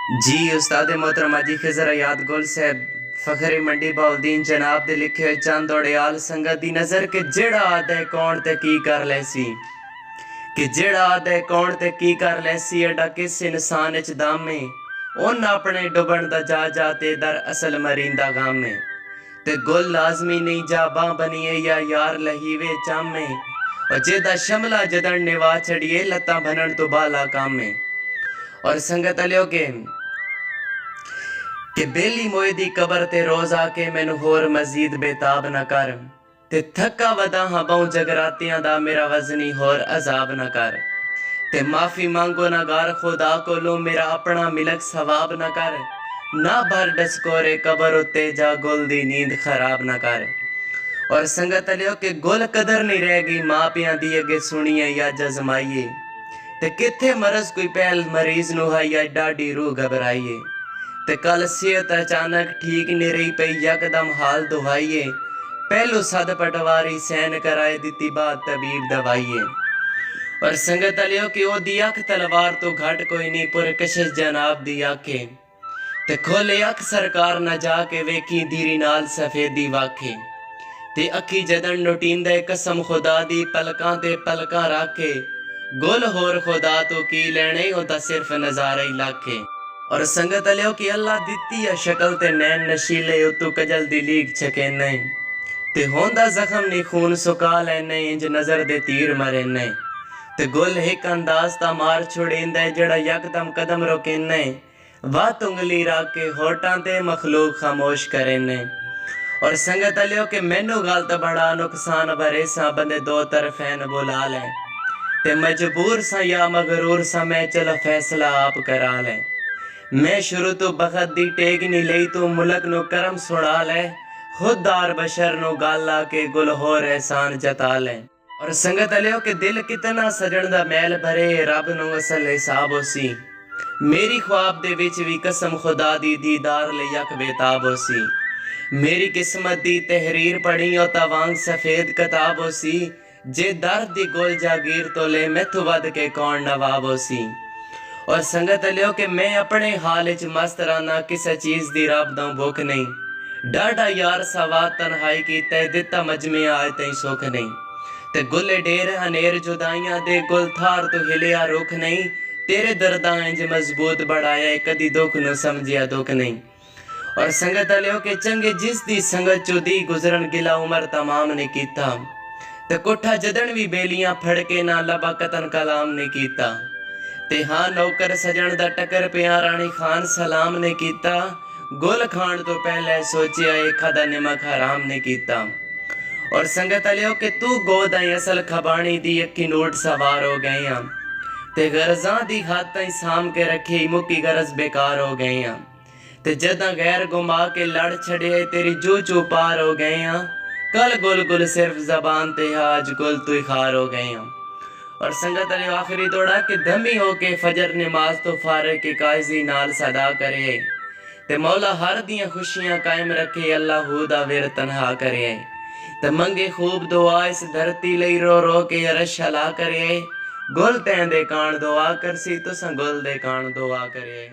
जी उस्ताद मोहतरमा जी खिजर याद गुल साहब फखरे मंडी बाउद्दीन जनाब दे लिखे हुए चंद ओड़ियाल संगत दी नजर के जेड़ा आदे कौन ते की कर लैसी कि जेड़ा आदे कौन ते की कर लैसी एडा किस इंसान च दामे उन अपने डुबन दा जा ते दर असल मरींदा गामे ते गुल लाजमी नहीं जा बां बनिए या यार लहीवे चामे और जेदा शमला जदन निवा छड़िए लत्ता भनन तो बाला कामे और संगत अलियो के बेली मोए दी कबर ते रोज आके मैनू होर मजीद बेताब न कर ते थका वदा हाँ बहु जगरातियां दा मेरा वजनी होर अजाब न कर ते माफी मांगो ना गार खुदा को लो मेरा अपना मिलक सवाब न कर ना भर डसकोरे कबर उत्ते जा गुल दी नींद खराब न कर और संगत लियो के गुल कदर नहीं रहेगी माँ पिया दी अगे सुनिए या जजमाइए ते किथे मरज कोई पहल मरीज नु है या डाडी रूह घबराइए ते कल सेहत अचानक ठीक नहीं रही पई यकदम हाल दुहाइए पहलो सद पटवारी सैन कराए दिती बात तबीब दवाइए और संगत लियो कि ओदी अख तलवार तो घट कोई नहीं पुरकशिश जनाब दी आखे ते खोले अख सरकार न जाके वेखी धीरी नाल सफेदी वाखे ते अखी जदन नोटिंदे कसम खुदा दी पलकां ते पलकां राखे गुल होर खुदा तो की लेने ओदा सिर्फ नजारा ही लाखे और संगत लियो कि अल्लाह दिती है शक्ल ते नैन नशीले उतु कजल दी लीक छके नहीं ते होंदा जख्म नी खून सुका लेने इंज नजर दे तीर मरे नहीं ते गुल एक अंदाज ता मार छुड़ेंदा जड़ा यकदम कदम रोकेने वात उंगली राख के होटां ते मखलूक खामोश करे ने और संगत लियो कि मैनू गलत बड़ा नुकसान भरे सा बंदे दो तरफैन बुला ले ते मजबूर सा या मगरूर सा मैं चलो फैसला आप करा ले मैं शुरू तो बखत दी टेक नहीं लई तो मुलक नो करम सुना ले खुददार बशर नो गाला के गुल होर एहसान जता ले और संगत लियो के दिल कितना सजन दा मैल भरे रब नो असल हिसाब होसी मेरी ख्वाब दे विच भी कसम खुदा दी दीदार ले यक बेताब होसी मेरी किस्मत दी तहरीर पढ़ी ओ तवांग सफेद किताब होसी जे दर्द दी गुल जागीर तो ले मैथु वद के कौन नवाब होसी और संगत लियो कि मैं अपने हाल च मस्त रहना किसी चीज दी रब दा भुख नहीं डाढ़ा यार सवा तन्हाई की तय दिता मजमे आए तई सुख नहीं ते गुले डेर हनेर जुदाइयां दे गुल थार तो हिलिया रुख नहीं तेरे दर्दा इंज मजबूत बढ़ाया कदी दुख न समझिया दुख नहीं और संगत लियो के चंगे जिस दी संगत चुदी गुजरन गिला उमर तमाम ने कीता ते कोठा जदन भी बेलियां फड़के ना लबा कतन कलाम ने कीता ते हाँ नौकर सजन दा टकर पिया रानी खान सलाम ने कीता गुल खान तो पहले सोचिया एक खदा निमक हराम ने कीता और संगत लियो कि तू गोद आई असल खबानी दी अखी नोट सवार हो गए ते गरजा दी हाथ ताई साम के रखी मुक्की गरज बेकार हो गए ते जदा गैर गुमा के लड़ छड़े तेरी जू चू पार हो गए कल गुल गुल सिर्फ जबान ते आज गुल तू खार हो गए और संगत अली आखिरी तोड़ा कि धमी हो के फजर नमाज तो फारे के काजी नाल सदा करे ते मौला हर दियां खुशियां कायम रखे अल्लाह दा विर तन्हा करे ते मंगे खूब दुआ इस धरती लई रो रो के अरश हला करे गुल तें दे कान दुआ करसी तुसां गुल दे कान दुआ करे।